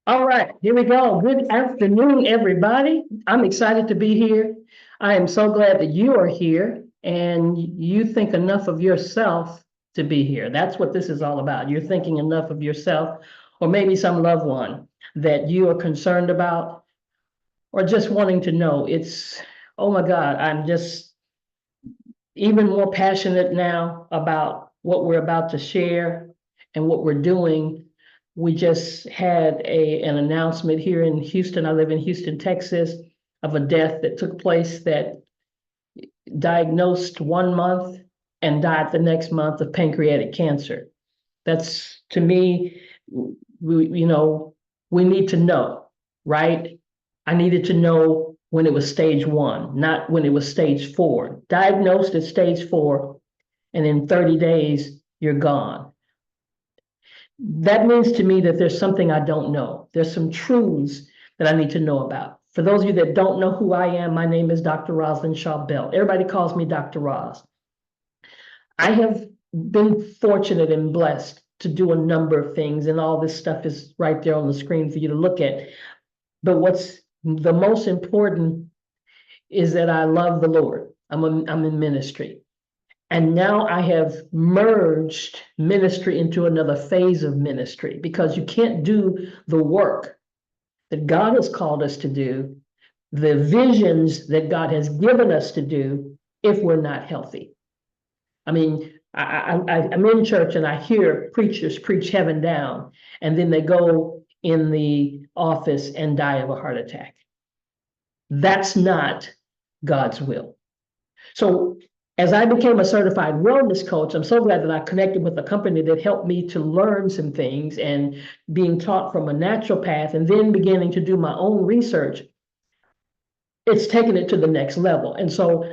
All right, here we go. Good afternoon, everybody. I'm excited to be here. I am so glad that you are here and you think enough of yourself to be here. That's what this is all about. You're thinking enough of yourself or maybe some loved one that you are concerned about or just wanting to know. Oh my God, I'm just even more passionate now about what we're about to share and what we're doing. We just had an announcement here in Houston. I live in Houston, Texas, of a death that took place that diagnosed 1 month and died the next month of pancreatic cancer. That's to me, we need to know, right? I needed to know when it was stage 1, not when it was stage 4. Diagnosed at stage 4, and in 30 days, you're gone. That means to me that there's something I don't know. There's some truths that I need to know about. For those of you that don't know who I am, my name is Dr. Rosalind Shaw Bell. Everybody calls me Dr. Roz. I have been fortunate and blessed to do a number of things, and all this stuff is right there on the screen for you to look at. But what's the most important is that I love the Lord. I'm in ministry. And now I have merged ministry into another phase of ministry, because you can't do the work that God has called us to do, the visions that God has given us to do, if we're not healthy. I mean, I'm in church and I hear preachers preach heaven down, and then they go in the office and die of a heart attack. That's not God's will. So as I became a certified wellness coach, I'm so glad that I connected with a company that helped me to learn some things, and being taught from a natural path and then beginning to do my own research, it's taken it to the next level. And so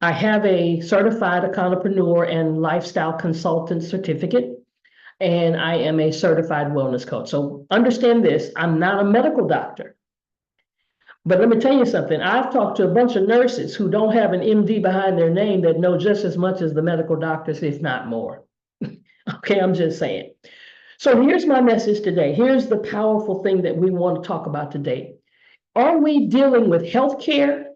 I have a certified entrepreneur and lifestyle consultant certificate, and I am a certified wellness coach. So understand this, I'm not a medical doctor. But let me tell you something. I've talked to a bunch of nurses who don't have an MD behind their name that know just as much as the medical doctors, if not more. Okay, I'm just saying. So here's my message today. Here's the powerful thing that we want to talk about today. Are we dealing with health care,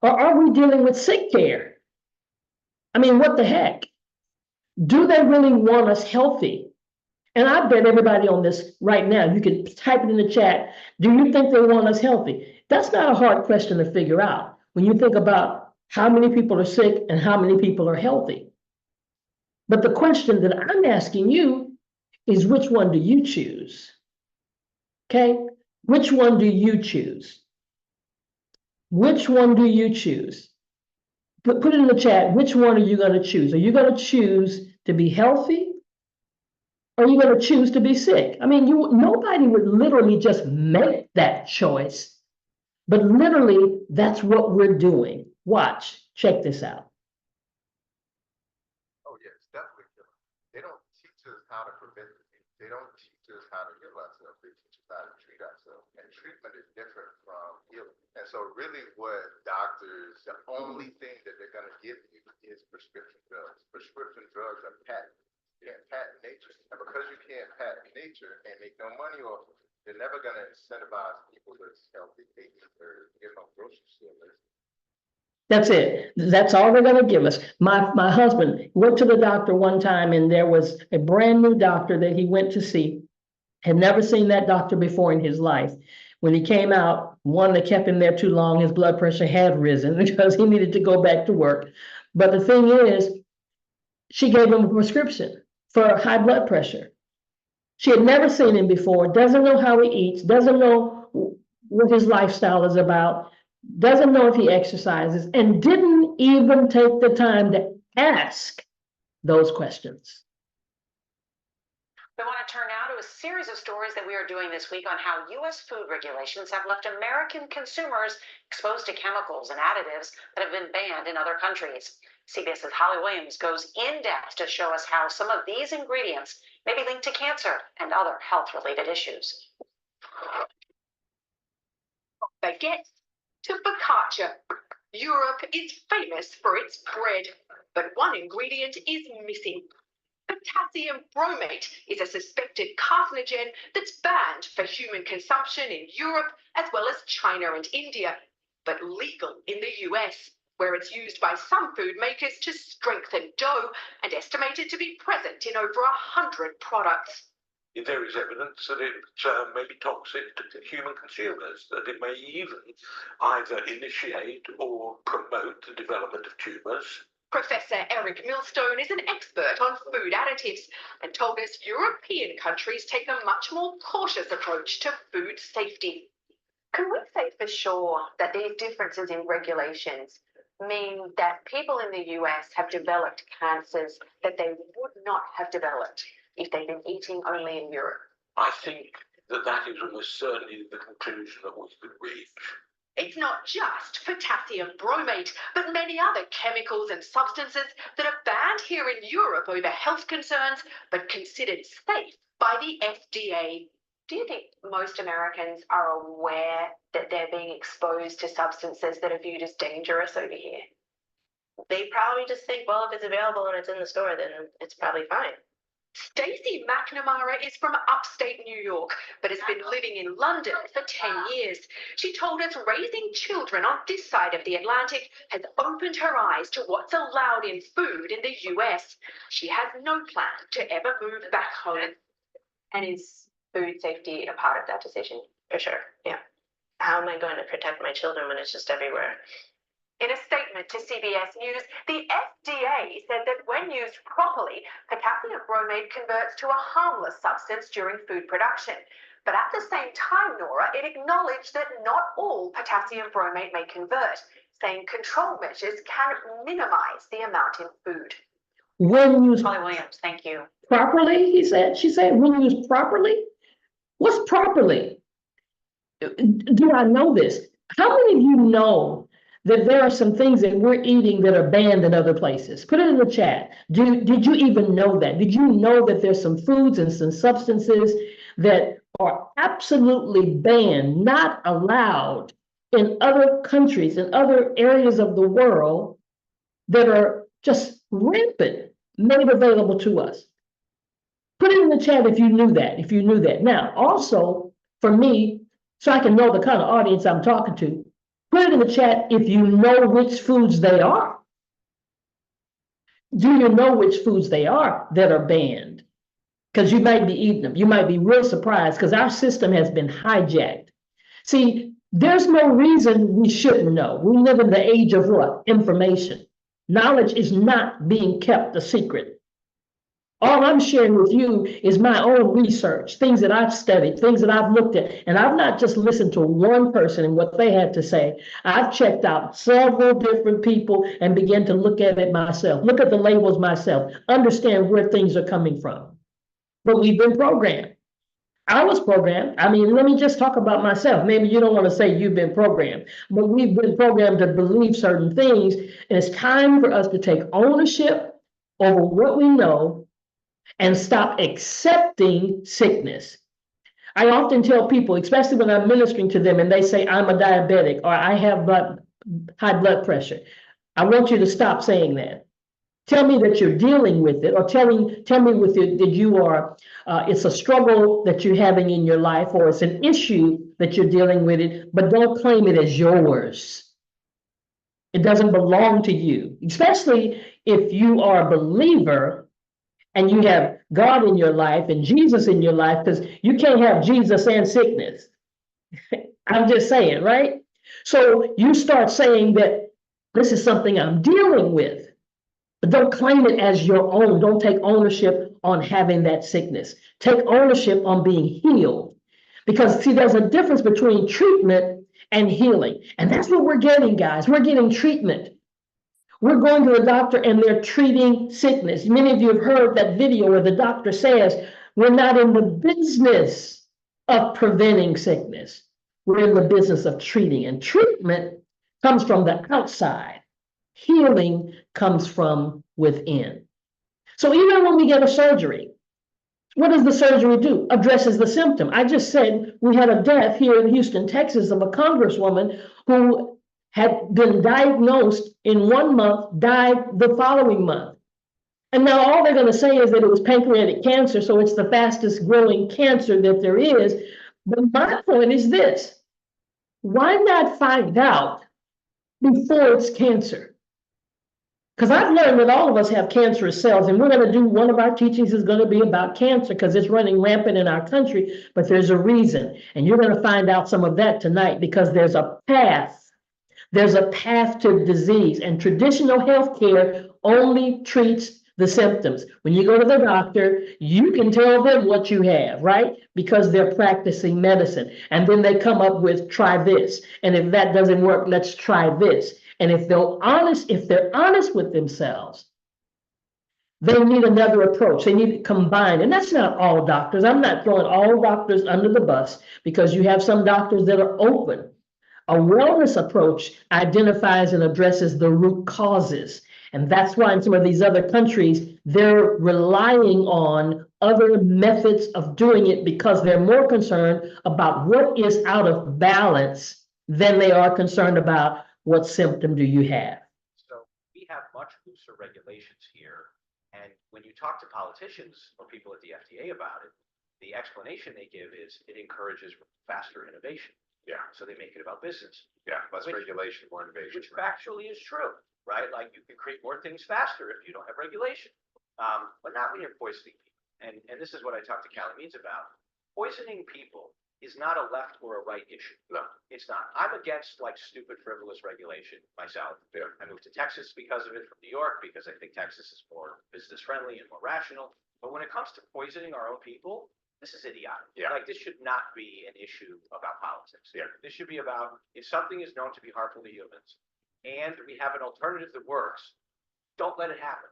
or are we dealing with sick care? I mean, what the heck? Do they really want us healthy? And I bet everybody on this right now, you can type it in the chat. Do you think they want us healthy? That's not a hard question to figure out when you think about how many people are sick and how many people are healthy. But the question that I'm asking you is, which one do you choose? Okay, which one do you choose? Which one do you choose? Put it in the chat. Which one are you going to choose? Are you going to choose to be healthy? Or are you going to choose to be sick? I mean, nobody would literally just make that choice, but literally that's what we're doing. Watch, check this out. Oh yes, definitely. They don't teach us how to prevent disease. They don't teach us how to heal ourselves. They teach us how to treat ourselves. And treatment is different from healing. And so really what doctors, the only thing that they're going to give you is prescription drugs. Prescription drugs are patent. You can't patent nature. And because you can't patent nature and make no money off of it, they're never going to incentivize people that's healthy, or give them grocery store list. That's it. That's all they're gonna give us. My husband went to the doctor one time, and there was a brand new doctor that he went to see. Had never seen that doctor before in his life. When he came out, one that kept him there too long, his blood pressure had risen because he needed to go back to work. But the thing is, she gave him a prescription for high blood pressure. She had never seen him before, doesn't know how he eats, doesn't know what his lifestyle is about, doesn't know if he exercises, and didn't even take the time to ask those questions. We want to turn now to a series of stories that we are doing this week on how U.S. food regulations have left American consumers exposed to chemicals and additives that have been banned in other countries. CBS's Holly Williams goes in depth to show us how some of these ingredients may be linked to cancer and other health-related issues. Baguette to focaccia. Europe is famous for its bread, but one ingredient is missing: Potassium bromate is a suspected carcinogen that's banned for human consumption in Europe as well as China and India, but legal in the US, where it's used by some food makers to strengthen dough and estimated to be present in over 100 products. There is evidence that it may be toxic to human consumers, that it may even either initiate or promote the development of tumours. Professor Eric Millstone is an expert on food additives and told us European countries take a much more cautious approach to food safety. Can we say for sure that these differences in regulations mean that people in the US have developed cancers that they would not have developed if they've been eating only in Europe? I think that is almost certainly the conclusion that we could reach. It's not just potassium bromate, but many other chemicals and substances that are banned here in Europe over health concerns, but considered safe by the FDA. Do you think most Americans are aware that they're being exposed to substances that are viewed as dangerous over here? They probably just think, well, if it's available and it's in the store, then it's probably fine. Stacey McNamara is from upstate New York, but has been living in London for 10 years. She told us raising children on this side of the Atlantic has opened her eyes to what's allowed in food in the US. She has no plan to ever move back home. And is food safety a part of that decision? For sure, yeah. How am I going to protect my children when it's just everywhere? In a statement to CBS News, the FDA said that when used properly, potassium bromate converts to a harmless substance during food production. But at the same time, Nora, it acknowledged that not all potassium bromate may convert, saying control measures can minimize the amount in food. When used Holly Williams, thank you. properly, she said, when used properly? What's properly? Do I know this? How many of you know that there are some things that we're eating that are banned in other places? Put it in the chat. Did you even know that? Did you know that there's some foods and some substances that are absolutely banned, not allowed in other countries, in other areas of the world that are just rampant, made available to us? Put it in the chat if you knew that, Now, also, for me, so I can know the kind of audience I'm talking to, put it in the chat if you know which foods they are. Do you know which foods they are that are banned? Because you might be eating them. You might be real surprised because our system has been hijacked. See, there's no reason we shouldn't know. We live in the age of what? Information. Knowledge is not being kept a secret. All I'm sharing with you is my own research, things that I've studied, things that I've looked at. And I've not just listened to one person and what they had to say. I've checked out several different people and began to look at it myself, look at the labels myself, understand where things are coming from. But we've been programmed. I was programmed. I mean, let me just talk about myself. Maybe you don't want to say you've been programmed, but we've been programmed to believe certain things. And it's time for us to take ownership over what we know and stop accepting sickness. I often tell people, especially when I'm ministering to them and they say, I'm a diabetic or I have high blood pressure. I want you to stop saying that. Tell me that you're dealing with it, or tell me with it that you are, it's a struggle that you're having in your life, or it's an issue that you're dealing with it, but don't claim it as yours. It doesn't belong to you, especially if you are a believer and you have God in your life and Jesus in your life, because you can't have Jesus and sickness. I'm just saying, right? So you start saying that this is something I'm dealing with. But don't claim it as your own. Don't take ownership on having that sickness. Take ownership on being healed. Because see, there's a difference between treatment and healing. And that's what we're getting, guys. We're getting treatment. We're going to the doctor and they're treating sickness. Many of you have heard that video where the doctor says, we're not in the business of preventing sickness. We're in the business of treating. And treatment comes from the outside. Healing comes from within. So even when we get a surgery, what does the surgery do? Addresses the symptom. I just said we had a death here in Houston, Texas, of a congresswoman who had been diagnosed in 1 month, died the following month. And now all they're gonna say is that it was pancreatic cancer, so it's the fastest growing cancer that there is. But my point is this, why not find out before it's cancer? Because I've learned that all of us have cancerous cells, and we're gonna do, one of our teachings is gonna be about cancer, because it's running rampant in our country, but there's a reason. And you're gonna find out some of that tonight, because there's a path. There's a path to disease, and traditional healthcare only treats the symptoms. When you go to the doctor, you can tell them what you have, right? Because they're practicing medicine. And then they come up with, try this. And if that doesn't work, let's try this. And if they're honest with themselves, they need another approach. They need to combine. And that's not all doctors. I'm not throwing all doctors under the bus, because you have some doctors that are open. A wellness approach identifies and addresses the root causes. And that's why in some of these other countries, they're relying on other methods of doing it, because they're more concerned about what is out of balance than they are concerned about what symptom do you have. So we have much looser regulations here. And when you talk to politicians or people at the FDA about it, the explanation they give is it encourages faster innovation. Yeah. So they make it about business. Yeah, less Which- regulation, more innovation. Which factually is true, right? Like you can create more things faster if you don't have regulation. But not when you're poisoning people. And this is what I talked to Callie Means about. Poisoning people is not a left or a right issue. No. It's not. I'm against like stupid, frivolous regulation myself. Yeah. I moved to Texas because of it from New York, because I think Texas is more business friendly and more rational. But when it comes to poisoning our own people, this is idiotic. Yeah. Like this should not be an issue about politics. Yeah. This should be about if something is known to be harmful to humans and we have an alternative that works, don't let it happen.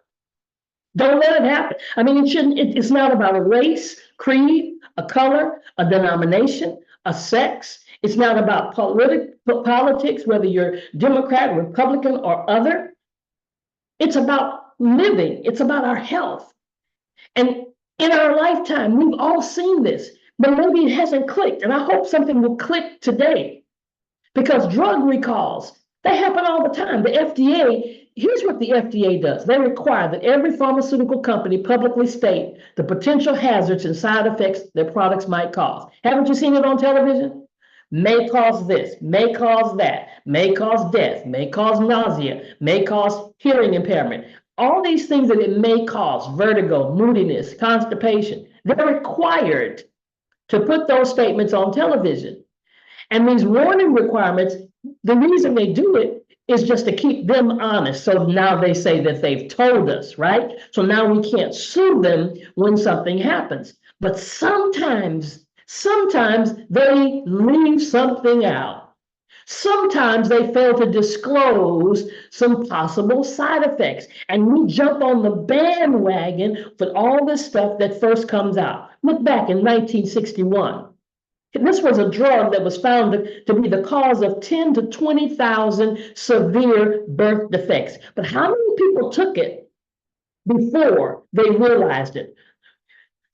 Don't let it happen. I mean, it's not about a race, creed, a color, a denomination, a sex. It's not about politics, whether you're Democrat, Republican, or other. It's about living. It's about our health. And in our lifetime, we've all seen this, but maybe it hasn't clicked. And I hope something will click today, because drug recalls, they happen all the time. The FDA, here's what the FDA does. They require that every pharmaceutical company publicly state the potential hazards and side effects their products might cause. Haven't you seen it on television? May cause this, may cause that, may cause death, may cause nausea, may cause hearing impairment. All these things that it may cause, vertigo, moodiness, constipation, they're required to put those statements on television. And these warning requirements, the reason they do it is just to keep them honest. So now they say that they've told us, right? So now we can't sue them when something happens. But sometimes they leave something out. Sometimes they fail to disclose some possible side effects. And we jump on the bandwagon for all this stuff that first comes out. Look back in 1961. This was a drug that was found to be the cause of 10 to 20,000 severe birth defects. But how many people took it before they realized it?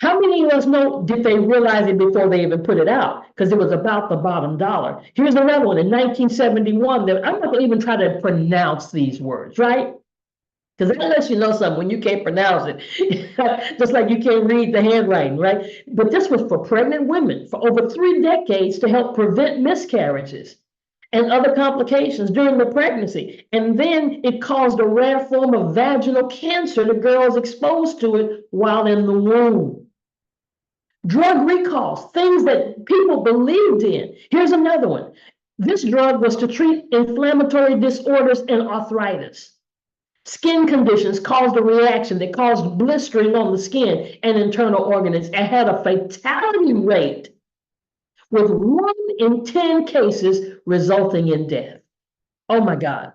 How many of us know, did they realize it before they even put it out? Because it was about the bottom dollar. Here's another one in 1971. I'm not going to even try to pronounce these words, right? Because that lets you know something when you can't pronounce it, just like you can't read the handwriting, right? But this was for pregnant women for over 3 decades to help prevent miscarriages and other complications during the pregnancy. And then it caused a rare form of vaginal cancer to girls exposed to it while in the womb. Drug recalls, things that people believed in. Here's another one. This drug was to treat inflammatory disorders and arthritis. Skin conditions caused a reaction that caused blistering on the skin and internal organs and had a fatality rate with 1 in 10 cases resulting in death. Oh my God.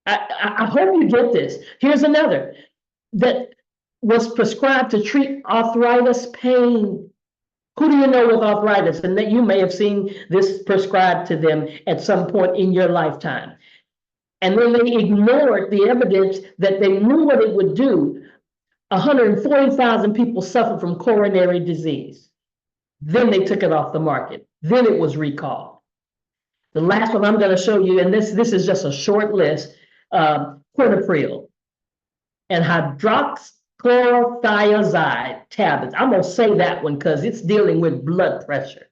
I hope you get this. Here's another that was prescribed to treat arthritis pain. Who do you know with arthritis? And that you may have seen this prescribed to them at some point in your lifetime. And then they ignored the evidence that they knew what it would do. 140,000 people suffered from coronary disease. Then they took it off the market. Then it was recalled. The last one I'm going to show you, and this is just a short list, quinapril. and hydroxychlorothiazide tablets. I'm gonna say that one because it's dealing with blood pressure.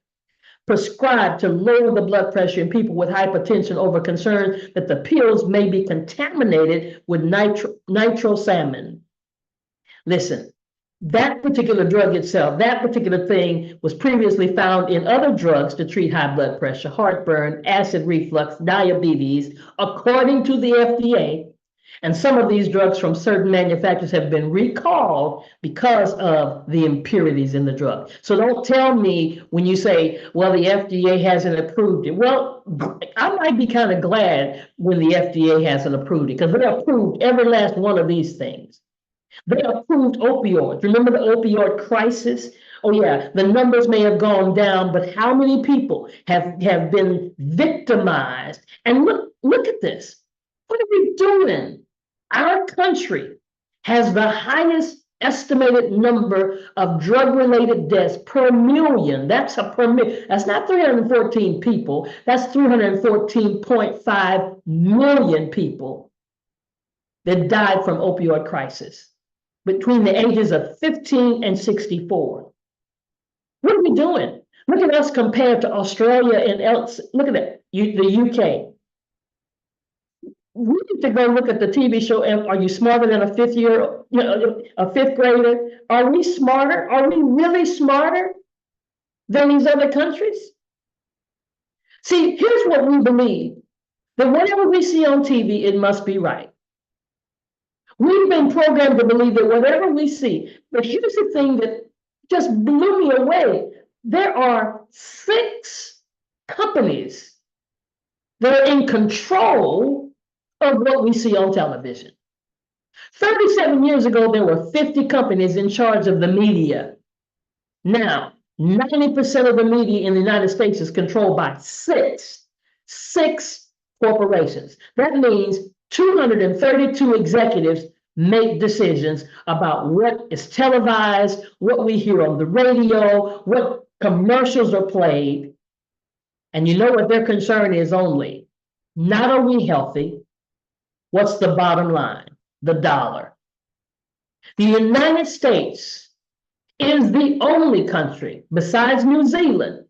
Prescribed to lower the blood pressure in people with hypertension over concern that the pills may be contaminated with nitrosamine. Listen, that particular drug itself, that particular thing was previously found in other drugs to treat high blood pressure, heartburn, acid reflux, diabetes, according to the FDA. And some of these drugs from certain manufacturers have been recalled because of the impurities in the drug. So don't tell me when you say, well, the FDA hasn't approved it. Well, I might be kind of glad when the FDA hasn't approved it because they approved every last one of these things. They approved opioids. Remember the opioid crisis? Oh yeah, the numbers may have gone down, but how many people have been victimized? And look at this. What are we doing? Our country has the highest estimated number of drug-related deaths per million. That's not 314 people. That's 314.5 million people that died from opioid crisis between the ages of 15 and 64. What are we doing? Look at us compared to Australia and else. Look at that, the UK. We need to go look at the TV show. Are you smarter than a fifth grader? Are we smarter? Are we really smarter than these other countries? See, here's what we believe, that whatever we see on TV, it must be right. We've been programmed to believe that whatever we see, but here's the thing that just blew me away. There are 6 companies that are in control of what we see on television. 37 years ago, there were 50 companies in charge of the media. Now, 90% of the media in the United States is controlled by six corporations. That means 232 executives make decisions about what is televised, what we hear on the radio, what commercials are played. And you know what their concern is only? Not are we healthy? What's the bottom line? The dollar. The United States is the only country, besides New Zealand,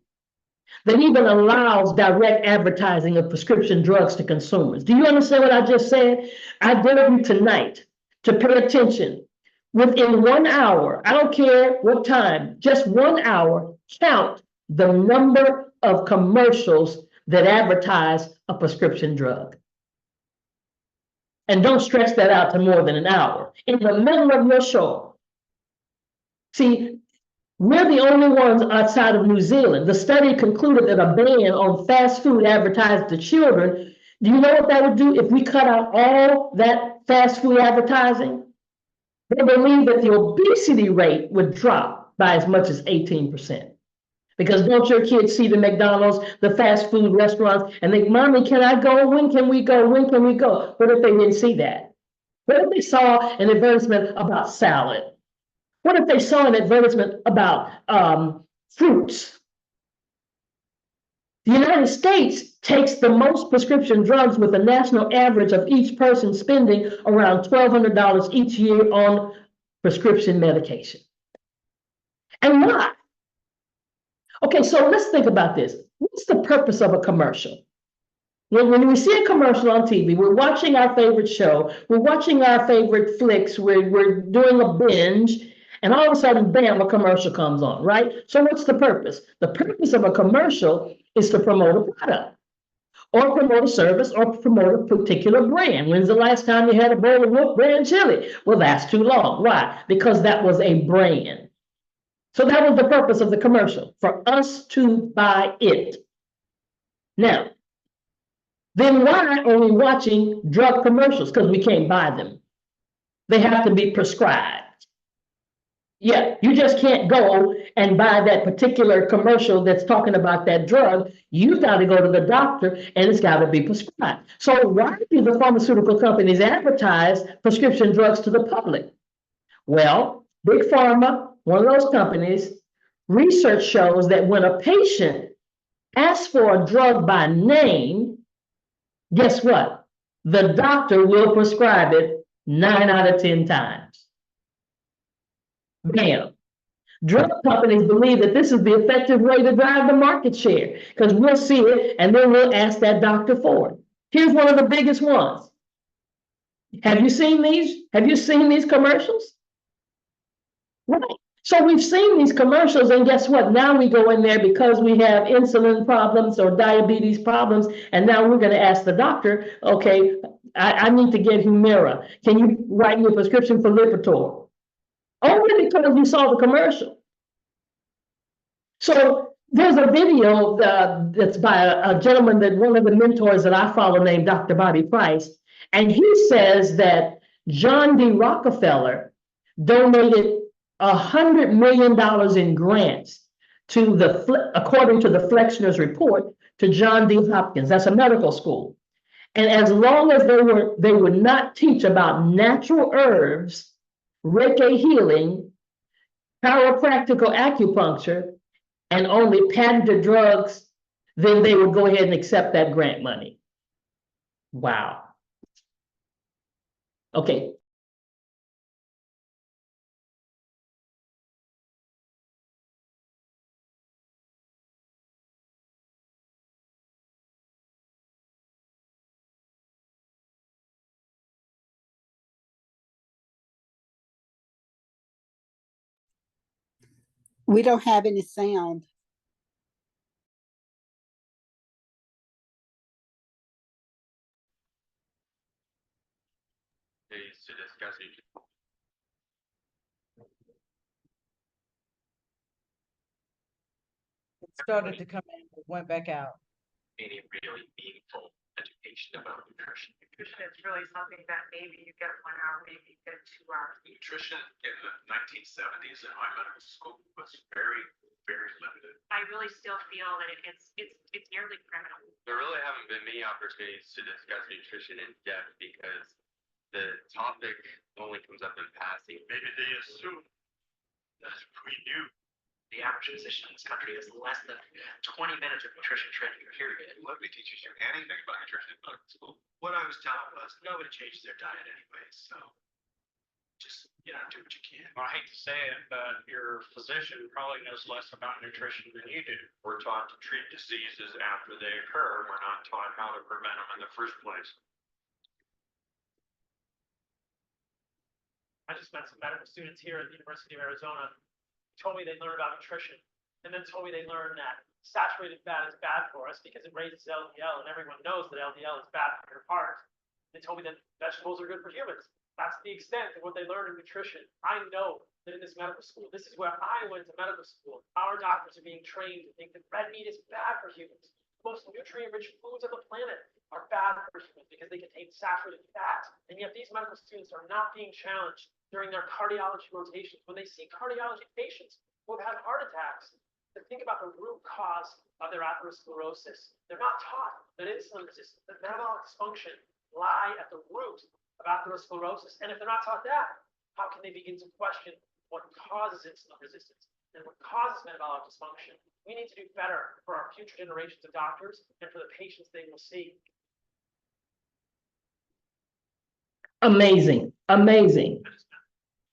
that even allows direct advertising of prescription drugs to consumers. Do you understand what I just said? I dare you tonight to pay attention. Within 1 hour, I don't care what time, just 1 hour, count the number of commercials that advertise a prescription drug. And don't stretch that out to more than an hour. In the middle of your show. See, we're the only ones outside of New Zealand. The study concluded that a ban on fast food advertised to children, do you know what that would do if we cut out all that fast food advertising? They believe that the obesity rate would drop by as much as 18%. Because don't your kids see the McDonald's, the fast food restaurants, and think, Mommy, can I go? When can we go? When can we go? What if they didn't see that? What if they saw an advertisement about salad? What if they saw an advertisement about fruits? The United States takes the most prescription drugs with a national average of each person spending around $1,200 each year on prescription medication. And why? Okay, so let's think about this. What's the purpose of a commercial? When we see a commercial on TV, we're watching our favorite show, we're watching our favorite flicks, we're doing a binge, and all of a sudden, bam, a commercial comes on, right? So what's the purpose? The purpose of a commercial is to promote a product, or promote a service, or promote a particular brand. When's the last time you had a bowl of Wolf brand chili? Well, that's too long. Why? Because that was a brand. So that was the purpose of the commercial, for us to buy it. Now, then why are we watching drug commercials? Because we can't buy them. They have to be prescribed. Yeah, you just can't go and buy that particular commercial that's talking about that drug. You've got to go to the doctor and it's got to be prescribed. So why do the pharmaceutical companies advertise prescription drugs to the public? Well, Big Pharma, one of those companies, research shows that when a patient asks for a drug by name, guess what? The doctor will prescribe it 9 out of 10 times. Bam. Drug companies believe that this is the effective way to drive the market share, because we'll see it and then we'll ask that doctor for it. Here's one of the biggest ones. Have you seen these? Have you seen these commercials? Right. So we've seen these commercials, and guess what? Now we go in there because we have insulin problems or diabetes problems, and now we're going to ask the doctor, okay, I need to get Humira. Can you write me a prescription for Lipitor? Only because you saw the commercial. So there's a video that's by a gentleman, that one of the mentors that I follow, named Dr. Bobby Price, and he says that John D. Rockefeller donated $100 million in grants to according to the Flexner's report, to John D. Hopkins. That's a medical school. And as long as they would not teach about natural herbs, Reiki healing, chiropractical acupuncture, and only patented drugs, then they would go ahead and accept that grant money. Wow. Okay. We don't have any sound. To discuss it. It started to come in, but went back out. Any really meaningful education about nutrition. Nutrition is really something that maybe you get 1 hour, maybe you get 2 hours. Nutrition in the 1970s in my medical school was very, very limited. I really still feel that it's nearly criminal. There really haven't been many opportunities to discuss nutrition in depth because the topic only comes up in passing. Maybe they assume that we knew. The average physician in this country has less than 20 minutes of nutrition training, period. Let me teach you anything about nutrition in medical school. What I was taught was nobody changes their diet anyway, so just, do what you can. I hate to say it, but your physician probably knows less about nutrition than you do. We're taught to treat diseases after they occur. We're not taught how to prevent them in the first place. I just met some medical students here at the University of Arizona, told me they learned about nutrition, and then told me they learned that saturated fat is bad for us because it raises LDL, and everyone knows that LDL is bad for your heart. They told me that vegetables are good for humans. That's the extent of what they learned in nutrition. I know that in this medical school, this is where I went to medical school. Our doctors are being trained to think that red meat is bad for humans. Most nutrient-rich foods on the planet are bad for humans because they contain saturated fat. And yet these medical students are not being challenged during their cardiology rotations. When they see cardiology patients who have had heart attacks, to think about the root cause of their atherosclerosis. They're not taught that insulin resistance, that metabolic dysfunction lie at the root of atherosclerosis. And if they're not taught that, how can they begin to question what causes insulin resistance and what causes metabolic dysfunction? We need to do better for our future generations of doctors and for the patients they will see. Amazing, amazing.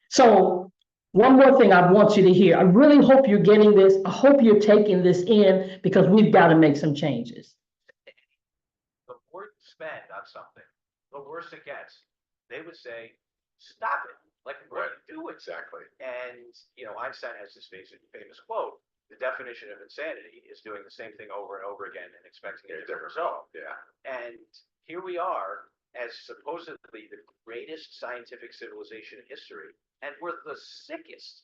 So one more thing I want you to hear. I really hope you're getting this. I hope you're taking this in, because we've got to make some changes. The more you spend on something, the worse it gets. They would say, stop it. Like, what do you do it? Exactly. And, Einstein has this famous quote: the definition of insanity is doing the same thing over and over again and expecting a different result. Yeah. And here we are, as supposedly the greatest scientific civilization in history, and we're the sickest.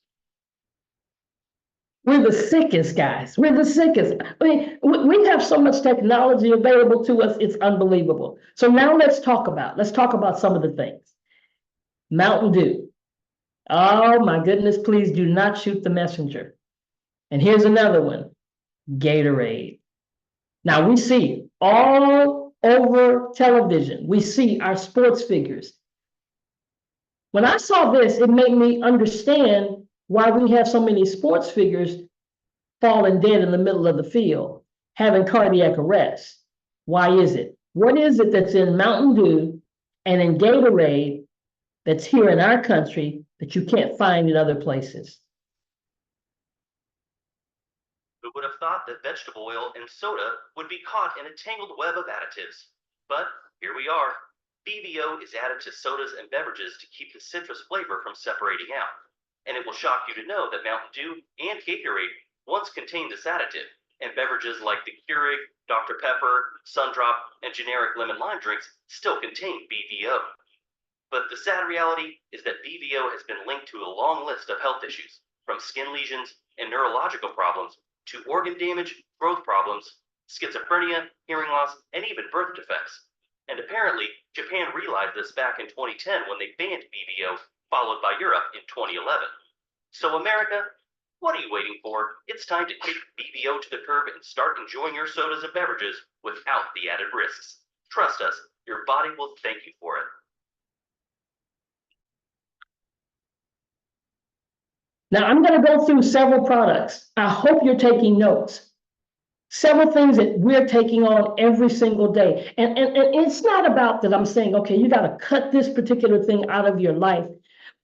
We're the sickest, guys. We're the sickest. I mean, we have so much technology available to us. It's unbelievable. So now let's talk about some of the things. Mountain Dew. Oh my goodness, please do not shoot the messenger. And here's another one, Gatorade. Now we see all over television, we see our sports figures. When I saw this, it made me understand why we have so many sports figures falling dead in the middle of the field, having cardiac arrest. Why is it? What is it that's in Mountain Dew and in Gatorade that's here in our country that you can't find in other places. Who would have thought that vegetable oil and soda would be caught in a tangled web of additives? But here we are. BVO is added to sodas and beverages to keep the citrus flavor from separating out. And it will shock you to know that Mountain Dew and Gatorade once contained this additive, and beverages like the Keurig, Dr. Pepper, Sundrop, and generic lemon lime drinks still contain BVO. But the sad reality is that BVO has been linked to a long list of health issues, from skin lesions and neurological problems to organ damage, growth problems, schizophrenia, hearing loss, and even birth defects. And apparently, Japan realized this back in 2010 when they banned BVO, followed by Europe in 2011. So America, what are you waiting for? It's time to take BVO to the curb and start enjoying your sodas and beverages without the added risks. Trust us, your body will thank you for it. Now, I'm going to go through several products. I hope you're taking notes. Several things that we're taking on every single day. And it's not about that I'm saying, okay, you got to cut this particular thing out of your life.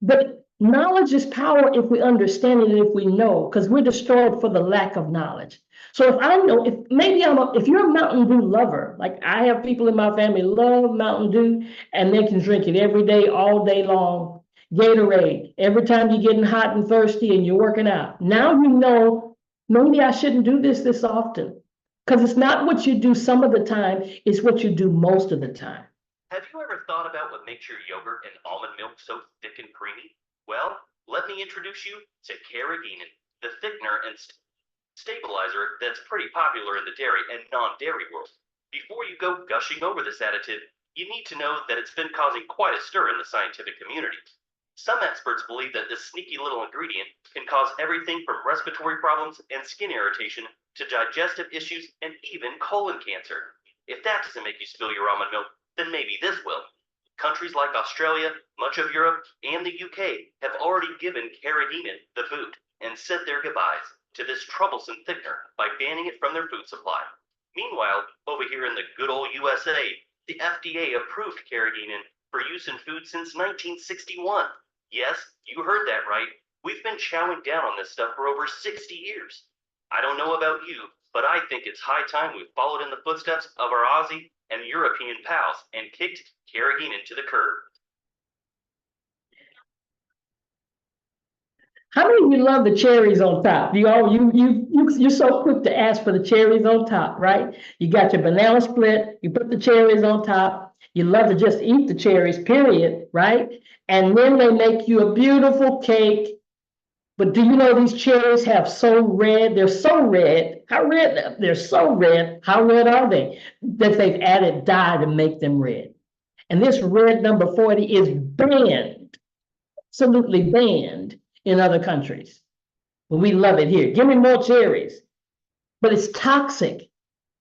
But knowledge is power if we understand it and if we know, because we're destroyed for the lack of knowledge. So if I know, if you're a Mountain Dew lover, like I have people in my family love Mountain Dew and they can drink it every day, all day long. Gatorade, every time you're getting hot and thirsty and you're working out. Now you know, maybe I shouldn't do this often. Because it's not what you do some of the time, it's what you do most of the time. Have you ever thought about what makes your yogurt and almond milk so thick and creamy? Well, let me introduce you to carrageenan, the thickener and stabilizer that's pretty popular in the dairy and non-dairy world. Before you go gushing over this additive, you need to know that it's been causing quite a stir in the scientific community. Some experts believe that this sneaky little ingredient can cause everything from respiratory problems and skin irritation to digestive issues and even colon cancer. If that doesn't make you spill your almond milk, then maybe this will. Countries like Australia, much of Europe, and the UK have already given carrageenan the boot and said their goodbyes to this troublesome thickener by banning it from their food supply. Meanwhile, over here in the good old USA, the FDA approved carrageenan for use in food since 1961. Yes, you heard that right. We've been chowing down on this stuff for over 60 years. I don't know about you, but I think it's high time we followed in the footsteps of our Aussie and European pals and kicked carrageenan to the curb. How many of you love the cherries on top? You're so quick to ask for the cherries on top, right? You got your banana split, you put the cherries on top. You love to just eat the cherries, period, right? And then they make you a beautiful cake. But do you know these cherries have so red? They're so red. How red? They're so red. How red are they? That they've added dye to make them red. And this red number 40 is banned, absolutely banned in other countries. But we love it here. Give me more cherries. But it's toxic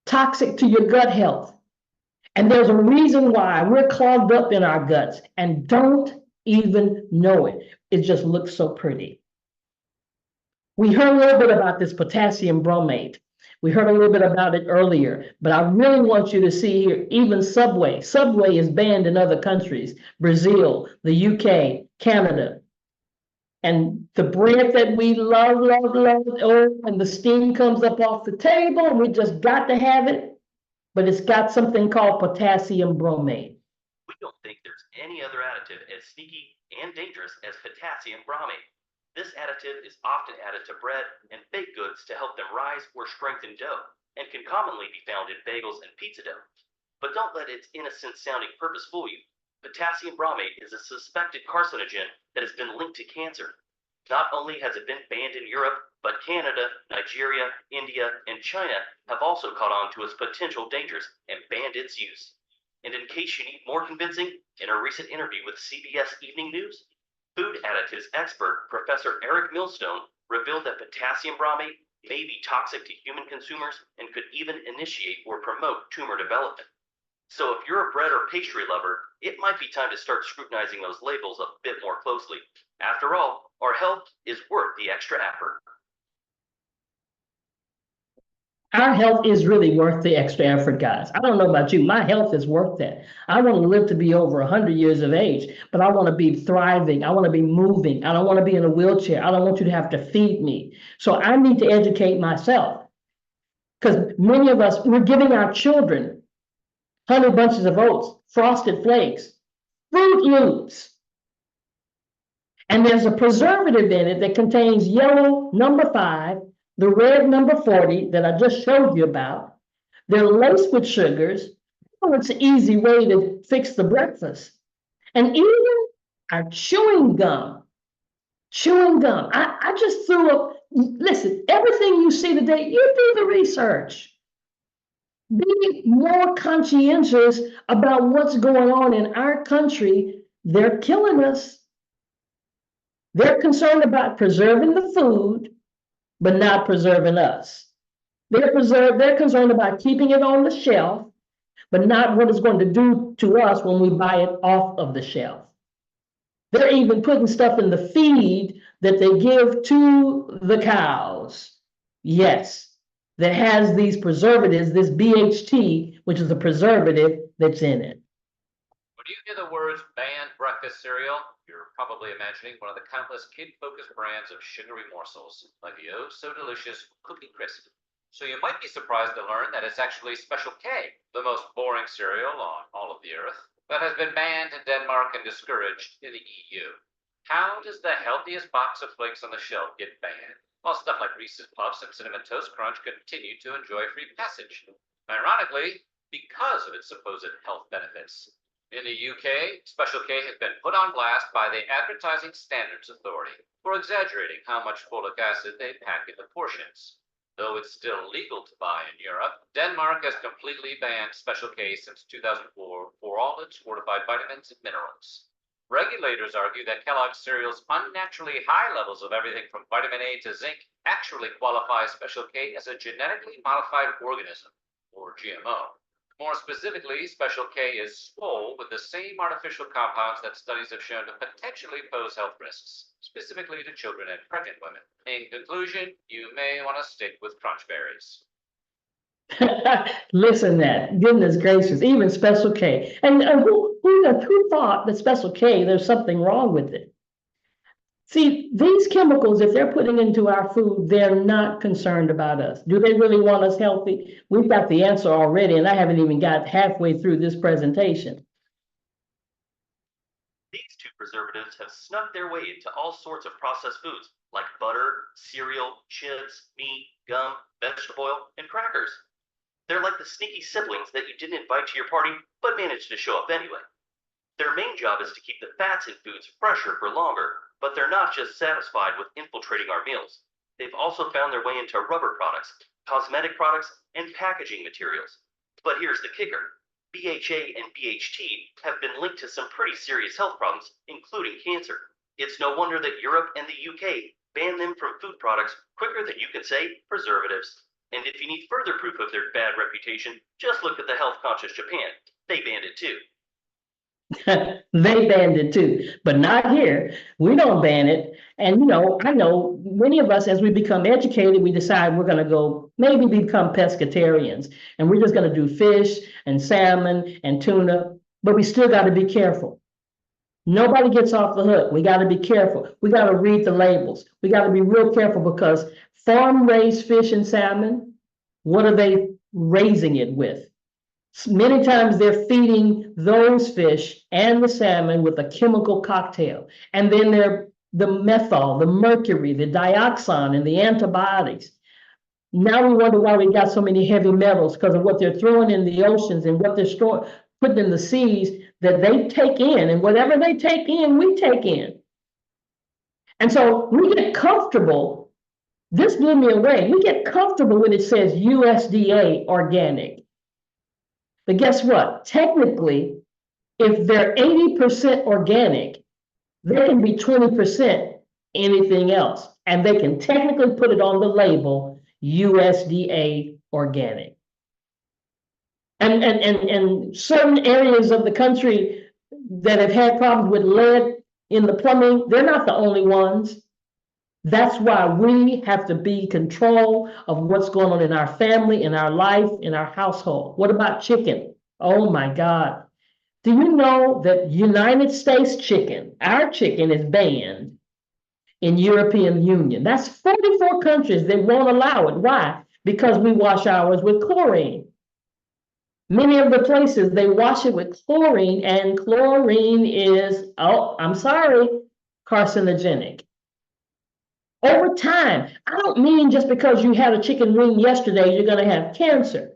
to your gut health. And there's a reason why we're clogged up in our guts and don't even know it. It just looks so pretty. We heard a little bit about this potassium bromate. We heard a little bit about it earlier, but I really want you to see here, even Subway. Subway is banned in other countries, Brazil, the UK, Canada. And the bread that we love, oh, and the steam comes up off the table, and we just got to have it. But it's got something called potassium bromate. We don't think there's any other additive as sneaky and dangerous as potassium bromate. This additive is often added to bread and baked goods to help them rise or strengthen dough, and can commonly be found in bagels and pizza dough. But don't let its innocent-sounding purpose fool you. Potassium bromate is a suspected carcinogen that has been linked to cancer. Not only has it been banned in Europe, but Canada, Nigeria, India, and China have also caught on to its potential dangers and banned its use. And in case you need more convincing, in a recent interview with CBS Evening News, food additives expert Professor Eric Millstone revealed that potassium bromate may be toxic to human consumers and could even initiate or promote tumor development. So if you're a bread or pastry lover, it might be time to start scrutinizing those labels a bit more closely. After all, our health is worth the extra effort. Our health is really worth the extra effort, guys. I don't know about you, my health is worth that. I want to live to be over 100 years of age, but I want to be thriving. I want to be moving. I don't want to be in a wheelchair. I don't want you to have to feed me. So I need to educate myself. Because many of us, we're giving our children Honey Bunches of Oats, Frosted Flakes, Fruit Loops. And there's a preservative in it that contains yellow number 5, the red number 40 that I just showed you about. They're laced with sugars. Oh, it's an easy way to fix the breakfast. And even our chewing gum. I just threw up, listen, everything you see today, you do the research. Be more conscientious about what's going on in our country. They're killing us. They're concerned about preserving the food, but not preserving us. They're concerned about keeping it on the shelf, but not what it's going to do to us when we buy it off of the shelf. They're even putting stuff in the feed that they give to the cows. Yes, that has these preservatives, this BHT, which is a preservative that's in it. When you hear the words banned breakfast cereal, you're probably imagining one of the countless kid-focused brands of sugary morsels, like the oh-so-delicious Cookie Crisp. So you might be surprised to learn that it's actually Special K, the most boring cereal on all of the earth, that has been banned in Denmark and discouraged in the EU. How does the healthiest box of flakes on the shelf get banned, while stuff like Reese's Puffs and Cinnamon Toast Crunch continue to enjoy free passage? Ironically, because of its supposed health benefits. In the UK, Special K has been put on blast by the Advertising Standards Authority for exaggerating how much folic acid they pack in the portions. Though it's still legal to buy in Europe, Denmark has completely banned Special K since 2004 for all its fortified vitamins and minerals. Regulators argue that Kellogg's cereal's unnaturally high levels of everything from vitamin A to zinc actually qualify Special K as a genetically modified organism, or GMO. More specifically, Special K is swole with the same artificial compounds that studies have shown to potentially pose health risks, specifically to children and pregnant women. In conclusion, you may want to stick with Crunch Berries. Listen, that goodness gracious, even Special K. And who thought that Special K, there's something wrong with it? See, these chemicals, if they're putting into our food, they're not concerned about us. Do they really want us healthy? We've got the answer already, and I haven't even got halfway through this presentation. These two preservatives have snuck their way into all sorts of processed foods, like butter, cereal, chips, meat, gum, vegetable oil, and crackers. They're like the sneaky siblings that you didn't invite to your party, but managed to show up anyway. Their main job is to keep the fats in foods fresher for longer, but they're not just satisfied with infiltrating our meals. They've also found their way into rubber products, cosmetic products, and packaging materials. But here's the kicker. BHA and BHT have been linked to some pretty serious health problems, including cancer. It's no wonder that Europe and the UK ban them from food products quicker than you can say preservatives. And if you need further proof of their bad reputation, just look at the health-conscious Japan. They banned it too. They banned it too, but not here. We don't ban it. And I know many of us, as we become educated, we decide we're going to go maybe become pescatarians, and we're just going to do fish and salmon and tuna, but we still got to be careful. Nobody gets off the hook. We got to be careful. We got to read the labels. We got to be real careful, because farm-raised fish and salmon, what are they raising it with? Many times they're feeding those fish and the salmon with a chemical cocktail. And then the methyl, the mercury, the dioxin, and the antibiotics. Now we wonder why we got so many heavy metals, because of what they're throwing in the oceans and what they're putting in the seas that they take in. And whatever they take in, we take in. And so we get comfortable. This blew me away. We get comfortable when it says USDA organic. But guess what? Technically, if they're 80% organic, they can be 20% anything else. And they can technically put it on the label USDA organic. And certain areas of the country that have had problems with lead in the plumbing, they're not the only ones. That's why we have to be in control of what's going on in our family, in our life, in our household. What about chicken? Oh my God. Do you know that United States chicken, our chicken is banned in European Union? That's 44 countries that won't allow it. Why? Because we wash ours with chlorine. Many of the places, they wash it with chlorine, and chlorine is, oh, I'm sorry, carcinogenic. Over time, I don't mean just because you had a chicken wing yesterday, you're gonna have cancer.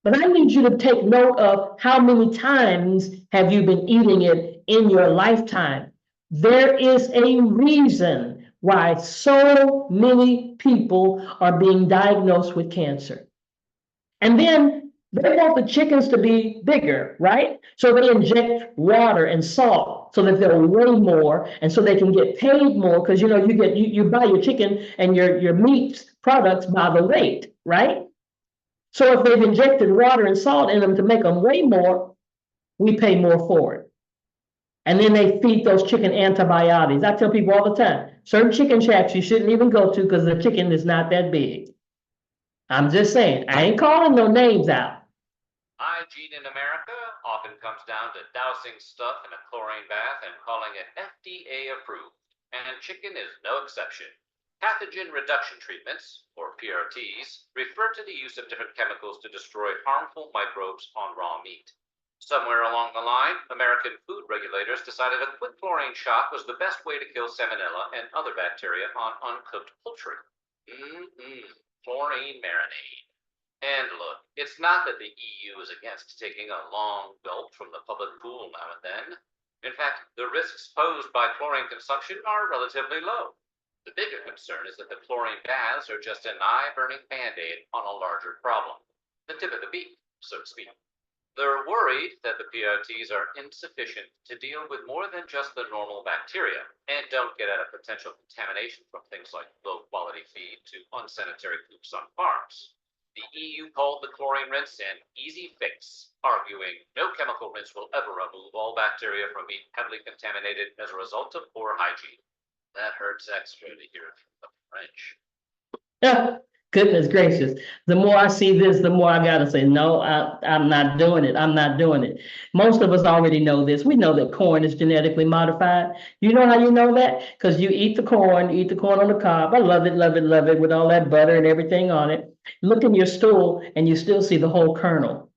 But I need you to take note of how many times have you been eating it in your lifetime. There is a reason why so many people are being diagnosed with cancer. And then they want the chickens to be bigger, right? So they inject water and salt so that they'll weigh more, and so they can get paid more, because you know you buy your chicken and your meat products by the weight, right? So if they've injected water and salt in them to make them weigh more, we pay more for it. And then they feed those chicken antibiotics. I tell people all the time, certain chicken shacks you shouldn't even go to because the chicken is not that big. I'm just saying, I ain't calling no names out. Hygiene in America often comes down to dousing stuff in a chlorine bath and calling it FDA approved, and chicken is no exception. Pathogen reduction treatments, or PRTs, refer to the use of different chemicals to destroy harmful microbes on raw meat. Somewhere along the line, American food regulators decided a quick chlorine shot was the best way to kill salmonella and other bacteria on uncooked poultry. Chlorine marinade. And look, it's not that the EU is against taking a long gulp from the public pool now and then. In fact, the risks posed by chlorine consumption are relatively low. The bigger concern is that the chlorine baths are just an eye-burning band-aid on a larger problem, the tip of the beak, so to speak. They're worried that the PRTs are insufficient to deal with more than just the normal bacteria and don't get at a potential contamination from things like low-quality feed to unsanitary coops on farms. The EU called the chlorine rinse an easy fix, arguing no chemical rinse will ever remove all bacteria from being heavily contaminated as a result of poor hygiene. That hurts extra to hear it from the French. Goodness gracious. The more I see this, the more I gotta say, no, I'm not doing it. I'm not doing it. Most of us already know this. We know that corn is genetically modified. You know how you know that? Because you eat the corn on the cob. I love it, love it, love it, with all that butter and everything on it. Look in your stool and you still see the whole kernel.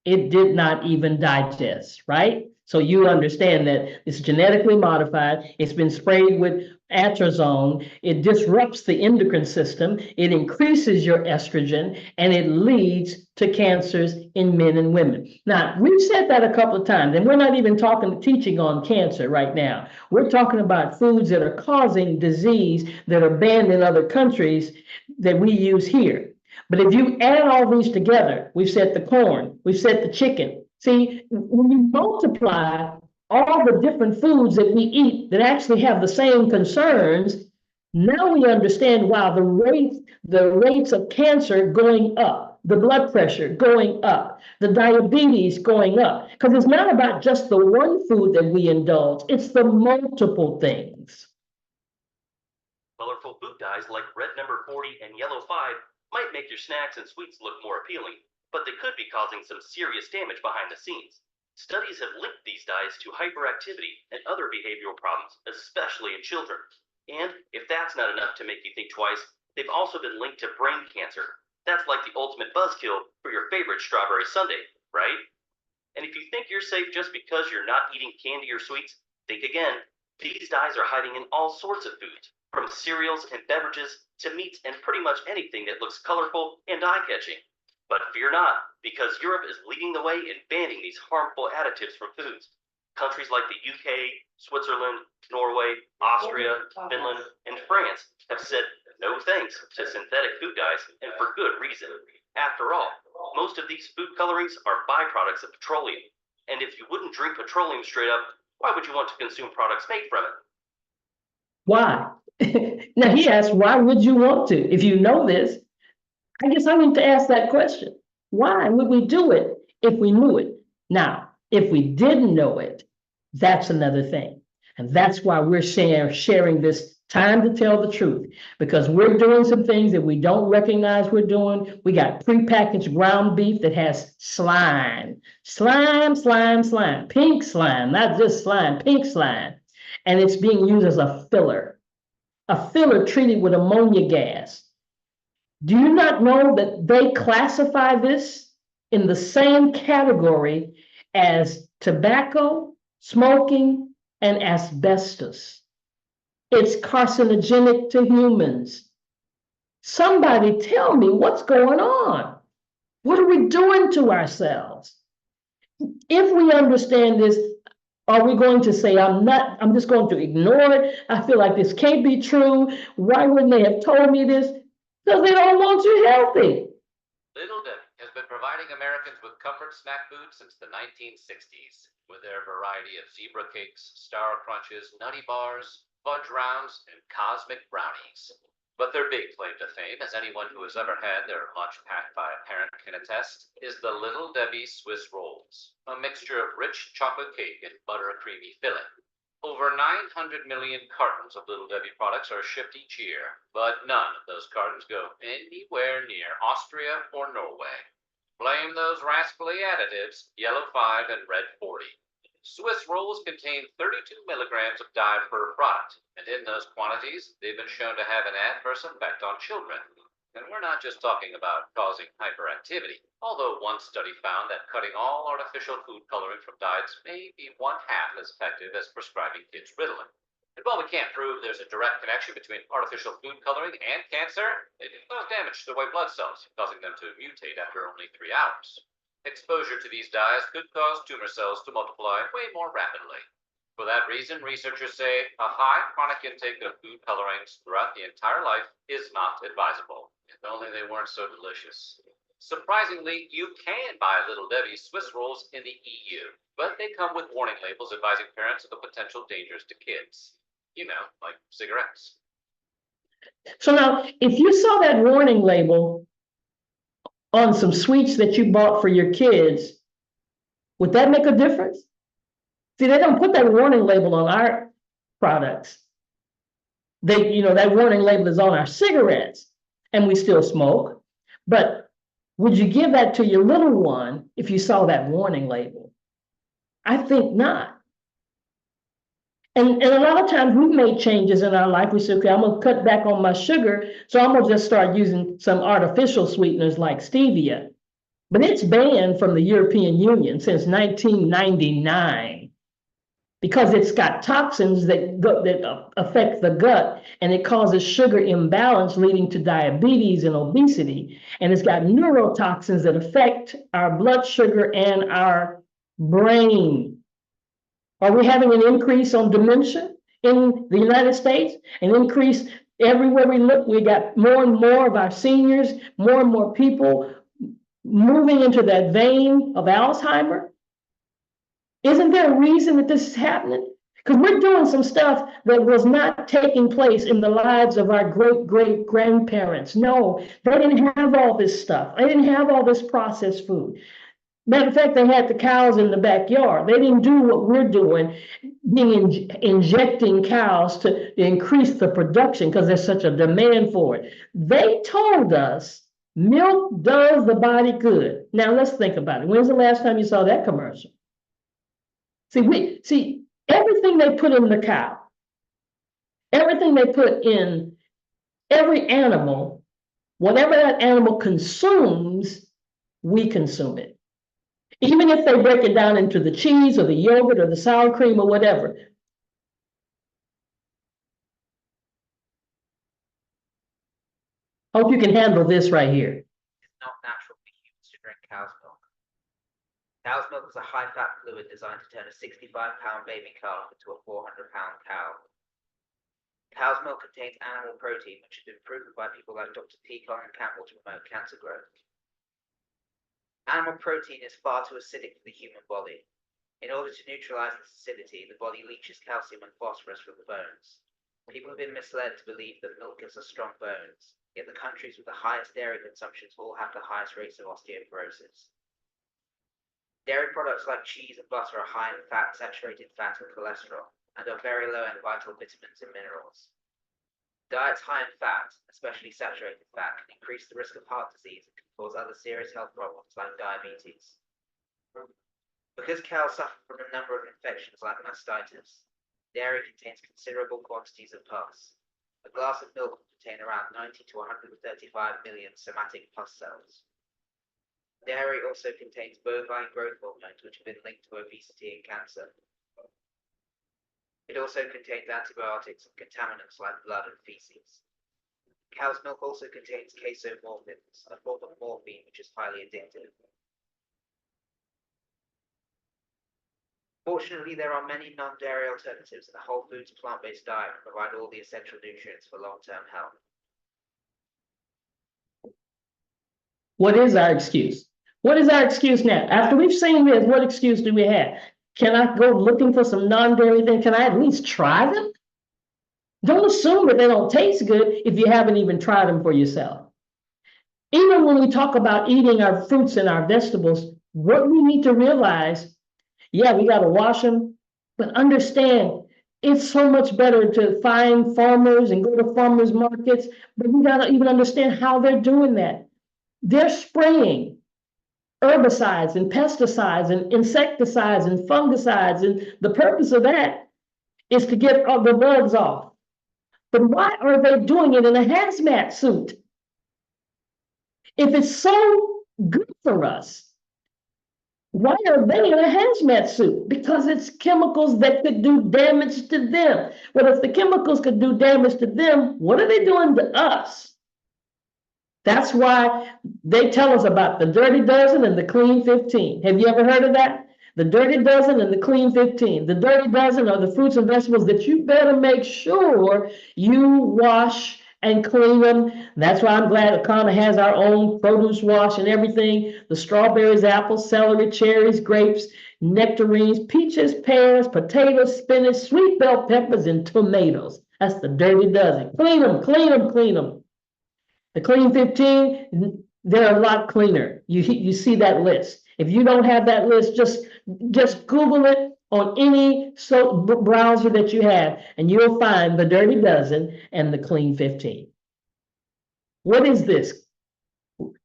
It did not even digest, right? So you understand that it's genetically modified. It's been sprayed with atrazone. It disrupts the endocrine system. It increases your estrogen, and it leads to cancers in men and women. Now, we've said that a couple of times, and we're not even teaching on cancer right now. We're talking about foods that are causing disease that are banned in other countries that we use here. But if you add all these together, we've said the corn, we've said the chicken. See, when you multiply all the different foods that we eat that actually have the same concerns, now we understand why the rates of cancer going up, the blood pressure going up, the diabetes going up. Because it's not about just the one food that we indulge, it's the multiple things. Colorful food dyes like red number 40 and yellow 5 might make your snacks and sweets look more appealing, but they could be causing some serious damage behind the scenes. Studies have linked these dyes to hyperactivity and other behavioral problems, especially in children. And if that's not enough to make you think twice, they've also been linked to brain cancer. That's like the ultimate buzzkill for your favorite strawberry sundae, right? And if you think you're safe just because you're not eating candy or sweets, think again. These dyes are hiding in all sorts of foods, from cereals and beverages to meats and pretty much anything that looks colorful and eye-catching. But fear not, because Europe is leading the way in banning these harmful additives from foods. Countries like the UK, Switzerland, Norway, Austria, Finland, and France have said no thanks to synthetic food dyes, and for good reason. After all, most of these food colorings are byproducts of petroleum. And if you wouldn't drink petroleum straight up, why would you want to consume products made from it? Why? Now he asked, why would you want to? If you know this, I guess I need to ask that question. Why would we do it if we knew it? Now, if we didn't know it, that's another thing. And that's why we're sharing this Time to tell the truth, because we're doing some things that we don't recognize we're doing. We got prepackaged ground beef that has slime, pink slime, not just slime, pink slime. And it's being used as a filler treated with ammonia gas. Do you not know that they classify this in the same category as tobacco, smoking, and asbestos? It's carcinogenic to humans. Somebody tell me what's going on. What are we doing to ourselves? If we understand this, are we going to say, I'm just going to ignore it? I feel like this can't be true. Why wouldn't they have told me this? Because they don't want you healthy. Little Debbie has been providing Americans with comfort snack food since the 1960s, with their variety of zebra cakes, star crunches, nutty bars, fudge rounds, and cosmic brownies. But their big claim to fame, as anyone who has ever had their lunch packed by a parent can attest, is the Little Debbie Swiss Rolls, a mixture of rich chocolate cake and butter-creamy filling. Over 900 million cartons of Little Debbie products are shipped each year, but none of those cartons go anywhere near Austria or Norway. Blame those rascally additives, yellow 5 and red 40. Swiss rolls contain 32 milligrams of dye per product, and in those quantities, they've been shown to have an adverse effect on children. And we're not just talking about causing hyperactivity, although one study found that cutting all artificial food coloring from diets may be 1/2 as effective as prescribing kids Ritalin. And while we can't prove there's a direct connection between artificial food coloring and cancer, it can cause damage to the white blood cells, causing them to mutate after only 3 hours. Exposure to these dyes could cause tumor cells to multiply way more rapidly. For that reason, researchers say a high chronic intake of food colorings throughout the entire life is not advisable. If only they weren't so delicious. Surprisingly, you can buy Little Debbie's Swiss rolls in the EU, but they come with warning labels advising parents of the potential dangers to kids. You know, like cigarettes. So now, if you saw that warning label on some sweets that you bought for your kids, would that make a difference? See, they don't put that warning label on our products. That warning label is on our cigarettes, and we still smoke. But would you give that to your little one if you saw that warning label? I think not. And a lot of times we've made changes in our life. We say, okay, I'm gonna cut back on my sugar, so I'm gonna just start using some artificial sweeteners like stevia. But it's banned from the European Union since 1999 because it's got toxins that affect the gut, and it causes sugar imbalance leading to diabetes and obesity. And it's got neurotoxins that affect our blood sugar and our brain. Are we having an increase on dementia in the United States? An increase everywhere we look. We got more and more of our seniors, more and more people moving into that vein of Alzheimer. Isn't there a reason that this is happening? Because we're doing some stuff that was not taking place in the lives of our great-great-grandparents. No, they didn't have all this stuff. They didn't have all this processed food. Matter of fact, they had the cows in the backyard. They didn't do what we're doing, injecting cows to increase the production because there's such a demand for it. They told us milk does the body good. Now let's think about it. When's the last time you saw that commercial? See, everything they put in the cow, everything they put in every animal, whatever that animal consumes, we consume it. Even if they break it down into the cheese or the yogurt or the sour cream or whatever. Hope you can handle this right here. It's not natural for humans to drink cow's milk. Cow's milk is a high-fat fluid designed to turn a 65-pound baby calf into a 400-pound cow. Cow's milk contains animal protein, which has been proven by people like Dr. T. Colin Campbell to promote cancer growth. Animal protein is far too acidic for the human body. In order to neutralize this acidity, the body leaches calcium and phosphorus from the bones. People have been misled to believe that milk gives us strong bones, yet the countries with the highest dairy consumptions all have the highest rates of osteoporosis. Dairy products like cheese and butter are high in fat, saturated fat, and cholesterol, and are very low in vital vitamins and minerals. Diets high in fat, especially saturated fat, can increase the risk of heart disease and can cause other serious health problems like diabetes. Because cows suffer from a number of infections like mastitis, dairy contains considerable quantities of pus. A glass of milk will contain around 90 to 135 million somatic pus cells. Dairy also contains bovine growth hormones, which have been linked to obesity and cancer. It also contains antibiotics and contaminants like blood and feces. Cow's milk also contains casomorphins, a form of morphine which is highly addictive. Fortunately, there are many non-dairy alternatives, and a whole foods plant-based diet can provide all the essential nutrients for long-term health. What is our excuse? What is our excuse now? After we've seen this, what excuse do we have? Can I go looking for some non-dairy things? Can I at least try them? Don't assume that they don't taste good if you haven't even tried them for yourself. Even when we talk about eating our fruits and our vegetables, what we need to realize, yeah, we got to wash them, but understand it's so much better to find farmers and go to farmers markets, but we got to even understand how they're doing that. They're spraying herbicides and pesticides and insecticides and fungicides, and the purpose of that is to get all the bugs off. But why are they doing it in a hazmat suit? If it's so good for us, why are they in a hazmat suit? Because it's chemicals that could do damage to them. Well, if the chemicals could do damage to them, what are they doing to us? That's why they tell us about the Dirty Dozen and the Clean 15. Have you ever heard of that? The Dirty Dozen and the Clean 15. The Dirty Dozen are the fruits and vegetables that you better make sure you wash and clean them. That's why I'm glad Akana has our own produce wash and everything. The strawberries, apples, celery, cherries, grapes, nectarines, peaches, pears, potatoes, spinach, sweet bell peppers, and tomatoes. That's the Dirty Dozen. Clean them, clean them, clean them. The Clean 15, they're a lot cleaner. You see that list. If you don't have that list, just Google it on any browser that you have, and you'll find the Dirty Dozen and the Clean 15. What is this?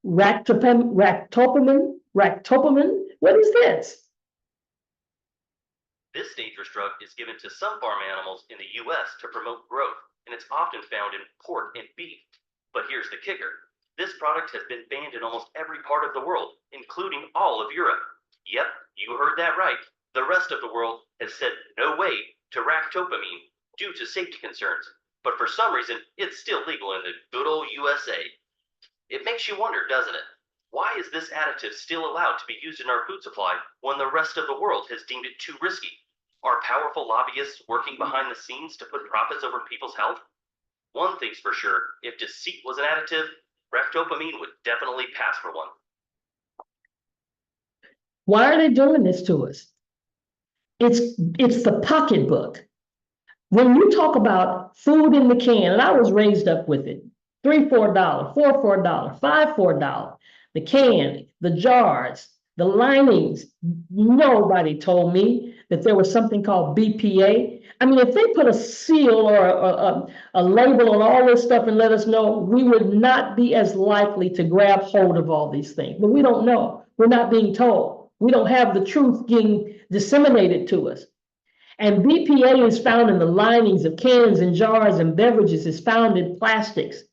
Ractopamine? What is this? This dangerous drug is given to some farm animals in the U.S. to promote growth, and it's often found in pork and beef. But here's the kicker. This product has been banned in almost every part of the world, including all of Europe. Yep, you heard that right. The rest of the world has said no way to ractopamine due to safety concerns. But for some reason, it's still legal in the good old USA. It makes you wonder, doesn't it? Why is this additive still allowed to be used in our food supply when the rest of the world has deemed it too risky? Are powerful lobbyists working behind the scenes to put profits over people's health? One thing's for sure, if deceit was an additive, ractopamine would definitely pass for one. Why are they doing this to us? It's the pocketbook. When you talk about food in the can, and I was raised up with it, $3 for $4, $4 for $5 for $1. The can, the jars, the linings. Nobody told me that there was something called BPA. I mean, if they put a seal or a label on all this stuff and let us know, we would not be as likely to grab hold of all these things. But we don't know. We're not being told. We don't have the truth being disseminated to us. And BPA is found in the linings of cans and jars and beverages. It's found in plastics.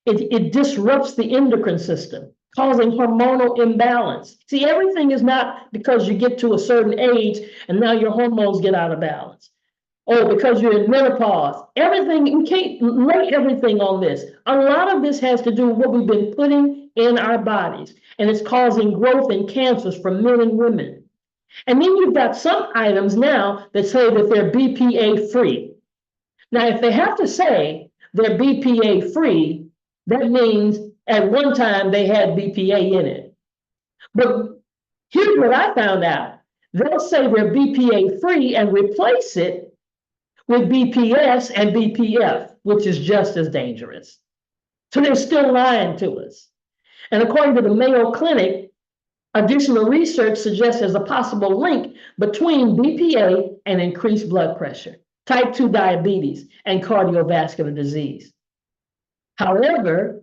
It disrupts the endocrine system, causing hormonal imbalance. See, everything is not because you get to a certain age and now your hormones get out of balance. Or because you're in menopause. Everything, you can't lay everything on this. A lot of this has to do with what we've been putting in our bodies. And it's causing growth and cancers for men and women. And then you've got some items now that say that they're BPA free. Now, if they have to say they're BPA free, that means at one time they had BPA in it. But here's what I found out. They'll say they're BPA free and replace it with BPS and BPF, which is just as dangerous. So they're still lying to us. And according to the Mayo Clinic, additional research suggests there's a possible link between BPA and increased blood pressure. type 2 diabetes, and cardiovascular disease. However,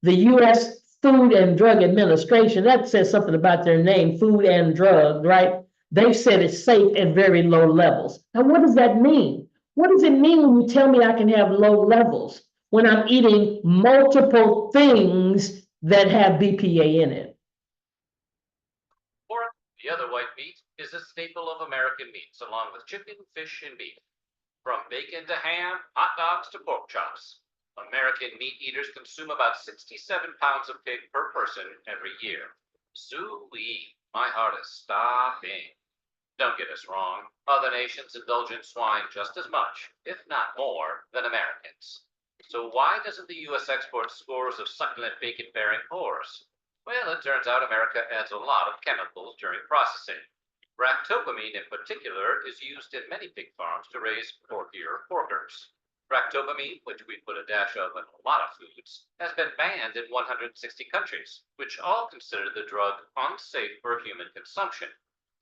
the U.S. Food and Drug Administration, that says something about their name, Food and Drug, right? They've said it's safe at very low levels. Now, what does that mean? What does it mean when you tell me I can have low levels when I'm eating multiple things that have BPA in it? Pork, the other white meat, is a staple of American meats, along with chicken, fish, and beef. From bacon to ham, hot dogs to pork chops. American meat eaters consume about 67 pounds of pig per person every year. Soo-wee, my heart is stopping. Don't get us wrong, other nations indulge in swine just as much, if not more, than Americans. So why doesn't the U.S. export scores of succulent bacon-bearing boars? Well, it turns out America adds a lot of chemicals during processing. Ractopamine in particular is used in many pig farms to raise porkier porkers. Ractopamine, which we put a dash of in a lot of foods, has been banned in 160 countries, which all consider the drug unsafe for human consumption.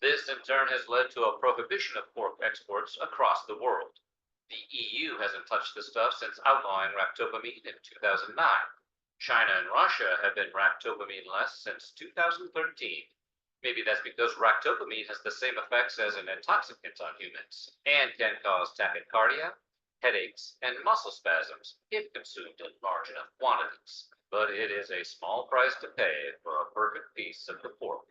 This, in turn, has led to a prohibition of pork exports across the world. The EU hasn't touched the stuff since outlawing ractopamine in 2009. China and Russia have been ractopamine-less since 2013. Maybe that's because ractopamine has the same effects as an intoxicant on humans and can cause tachycardia, headaches, and muscle spasms if consumed in large enough quantities. But it is a small price to pay for a perfect piece of the pork.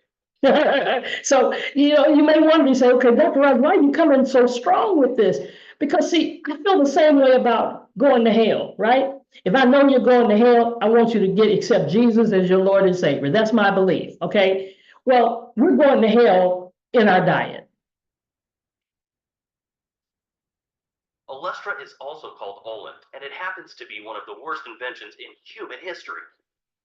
So, you may wonder, you say, okay, Dr. Rod, why are you coming so strong with this? Because see, I feel the same way about going to hell, right? If I know you're going to hell, I want you to accept Jesus as your Lord and Savior. That's my belief, okay? Well, we're going to hell in our diet. Olestra is also called Olin, and it happens to be one of the worst inventions in human history.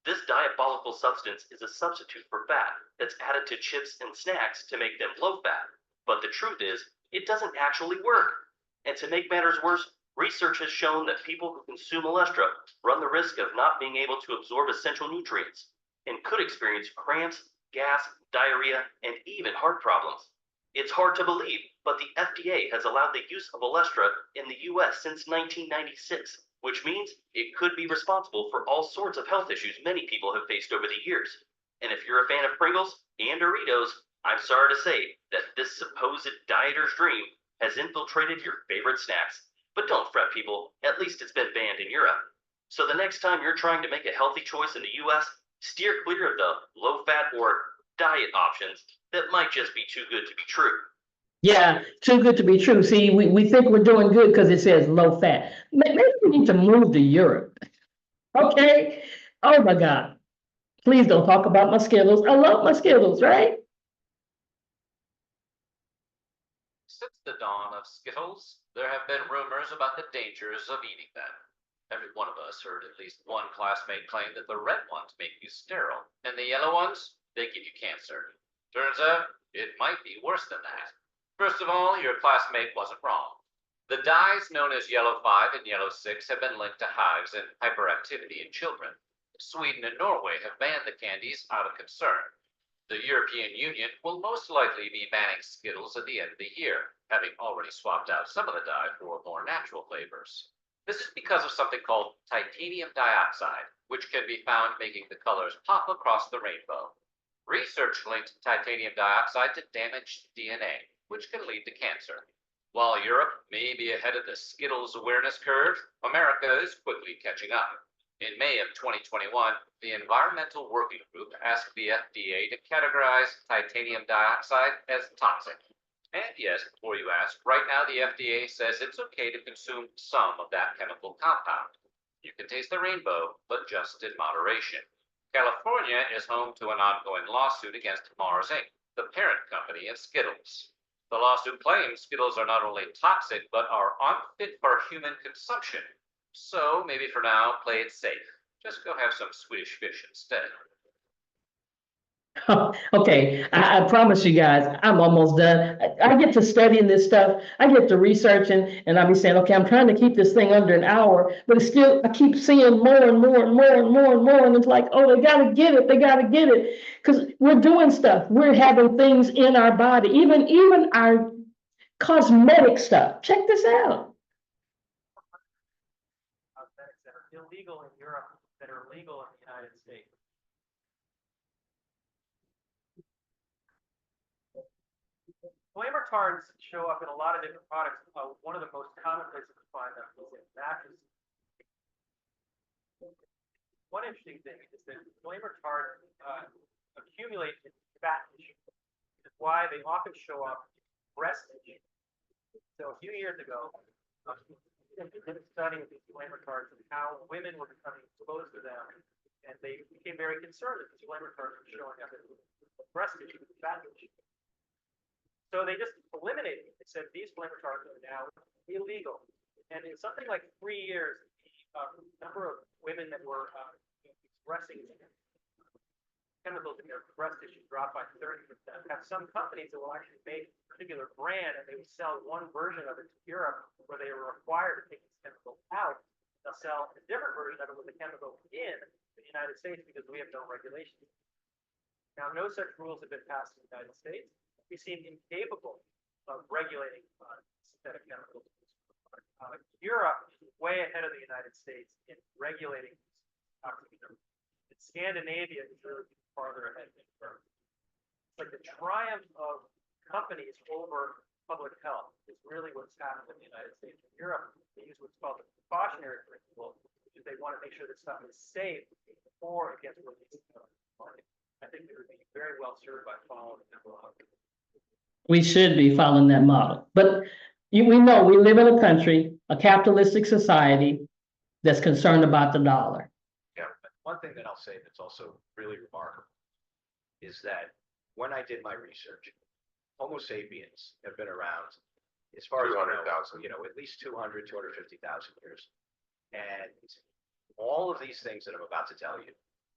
This diabolical substance is a substitute for fat that's added to chips and snacks to make them low fat. But the truth is, it doesn't actually work. And to make matters worse, research has shown that people who consume Olestra run the risk of not being able to absorb essential nutrients and could experience cramps, gas, diarrhea, and even heart problems. It's hard to believe, but the FDA has allowed the use of Olestra in the US since 1996, which means it could be responsible for all sorts of health issues many people have faced over the years. And if you're a fan of Pringles and Doritos, I'm sorry to say that this supposed dieter's dream has infiltrated your favorite snacks. But don't fret, people, at least it's been banned in Europe. So the next time you're trying to make a healthy choice in the US, steer clear of the low-fat or diet options that might just be too good to be true. Yeah, too good to be true. See, we think we're doing good because it says low fat. Maybe we need to move to Europe. Okay? Oh my God. Please don't talk about my Skittles. I love my Skittles, right? Since the dawn of Skittles, there have been rumors about the dangers of eating them. Every one of us heard at least one classmate claim that the red ones make you sterile, and the yellow ones, they give you cancer. Turns out, it might be worse than that. First of all, your classmate wasn't wrong. The dyes known as Yellow 5 and Yellow 6 have been linked to hives and hyperactivity in children. Sweden and Norway have banned the candies out of concern. The European Union will most likely be banning Skittles at the end of the year, having already swapped out some of the dye for more natural flavors. This is because of something called titanium dioxide, which can be found making the colors pop across the rainbow. Research linked titanium dioxide to damaged DNA, which can lead to cancer. While Europe may be ahead of the Skittles awareness curve, America is quickly catching up. In May of 2021, the Environmental Working Group asked the FDA to categorize titanium dioxide as toxic. And yes, before you ask, right now the FDA says it's okay to consume some of that chemical compound. You can taste the rainbow, but just in moderation. California is home to an ongoing lawsuit against Mars Inc., the parent company of Skittles. The lawsuit claims Skittles are not only toxic, but are unfit for human consumption. So maybe for now, play it safe. Just go have some Swedish fish instead. Okay, I promise you guys, I'm almost done. I get to studying this stuff. I get to researching, and I'll be saying, okay, I'm trying to keep this thing under an hour, but it's still, I keep seeing more and more and more and more and more, and it's like, oh, they gotta get it, they gotta get it, because we're doing stuff. We're having things in our body, even our cosmetic stuff. Check this out. Cosmetics that are illegal in Europe that are legal in the United States. Flame retardants show up in a lot of different products. One of the most common places to find them is in mattresses. One interesting thing is that flame retardants accumulate in fat tissue. Which is why they often show up in breast tissue. So a few years ago, they did a study of these flame retardants and how women were becoming exposed to them, and they became very concerned that these flame retardants were showing up in breast tissue and fat tissue. So they just eliminated it. They said these flame retardants are now illegal. And in something like 3 years, the number of women that were expressing chemicals in their breast tissue dropped by 30%. Have some companies that will actually make a particular brand and they will sell one version of it to Europe where they were required to take these chemicals out. They'll sell a different version of it with the chemical in the United States because we have no regulations. Now, no such rules have been passed in the United States. We seem incapable of regulating synthetic chemicals. Europe is way ahead of the United States in regulating toxic chemicals. And Scandinavia is really farther ahead than Europe. It's like the triumph of companies over public health is really what's happened in the United States. In Europe, they use what's called the precautionary principle, which is they want to make sure that stuff is safe before it gets released into the market. I think they would be very well served by following that law. We should be following that model. But we know we live in a country, a capitalistic society that's concerned about the dollar. Yeah, but one thing that I'll say that's also really remarkable is that when I did my research, Homo sapiens have been around as far as 200,000. At least 200, 250,000 years. And all of these things that I'm about to tell you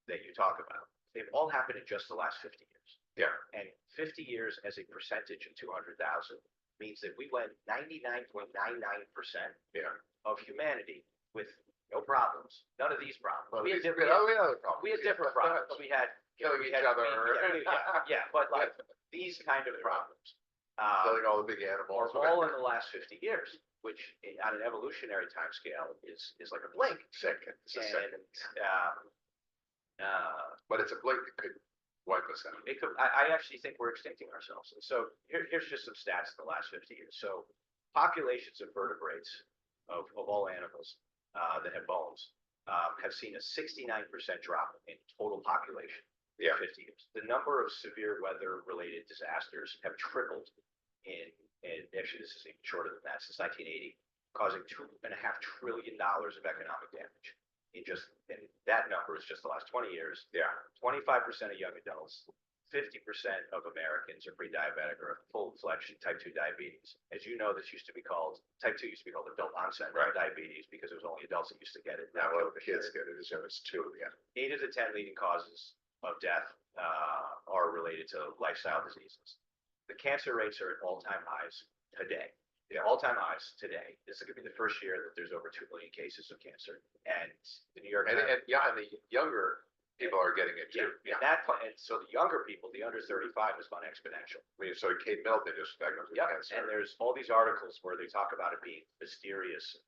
that you talk about, they've all happened in just the last 50 years. Yeah. And 50 years as a percentage of 200,000 means that we went 99.99% of humanity with no problems. None of these problems. We had different problems. We had killing each other. But like these kind of problems. Killing all the big animals. All in the last 50 years, which on an evolutionary time scale is like a blink. Second. It's a second. But it's a blink that could wipe us out. It could, I actually think we're extincting ourselves. And so here's just some stats in the last 50 years. So populations of vertebrates of all animals that have bones have seen a 69% drop in total population in 50 years. The number of severe weather-related disasters have tripled and actually this is even shorter than that, since 1980, causing $2.5 trillion of economic damage. And that number is just the last 20 years. 25% of young adults, 50% of Americans are pre-diabetic or have full-fledged type 2 diabetes. As you know, this used to be called, type 2 used to be called adult onset diabetes because it was only adults that used to get it. Now the kids get it as young as 2, 8 of the 10 leading causes of death are related to lifestyle diseases. The cancer rates are at all-time highs today. All-time highs today. This is going to be the first year that there's over 2 million cases of cancer. And the New York Times. And the younger people are getting it too. And so the younger people, the under 35, has gone exponential. I mean, so Kate Middleton just diagnosed with cancer. And there's all these articles where they talk about it being mysterious.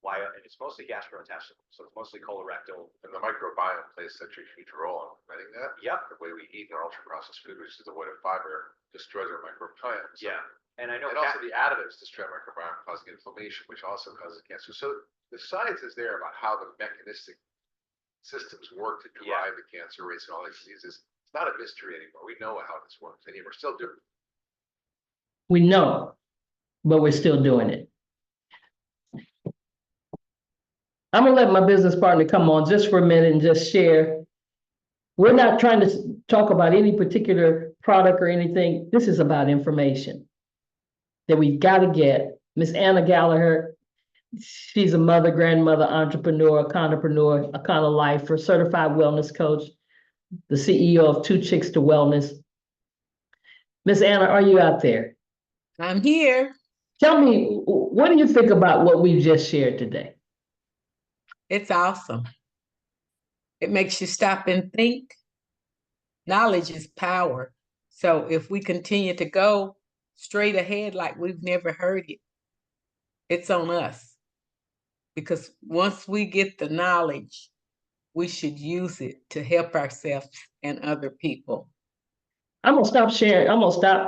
Why? And it's mostly gastrointestinal, so it's mostly colorectal. And the microbiome plays such a huge role in preventing that. Yep. The way we eat our ultra-processed food, which is devoid of fiber, destroys our microbiome. So, and I know. And also the additives destroy our microbiome, causing inflammation, which also causes cancer. So the science is there about how the mechanistic systems work to drive the cancer rates and all these diseases. It's not a mystery anymore. We know how this works, and we're still doing it. We know, but we're still doing it. I'm gonna let my business partner come on just for a minute and just share. We're not trying to talk about any particular product or anything. This is about information that we've got to get. Miss Anna Gallagher, she's a mother, grandmother, entrepreneur, econopreneur, Econo Lifer, certified wellness coach, the CEO of Two Chicks to Wellness. Miss Anna, are you out there? I'm here. Tell me, what do you think about what we just shared today? It's awesome. It makes you stop and think. Knowledge is power. So if we continue to go straight ahead like we've never heard it, it's on us. Because once we get the knowledge, we should use it to help ourselves and other people. I'm gonna stop sharing. I'm gonna stop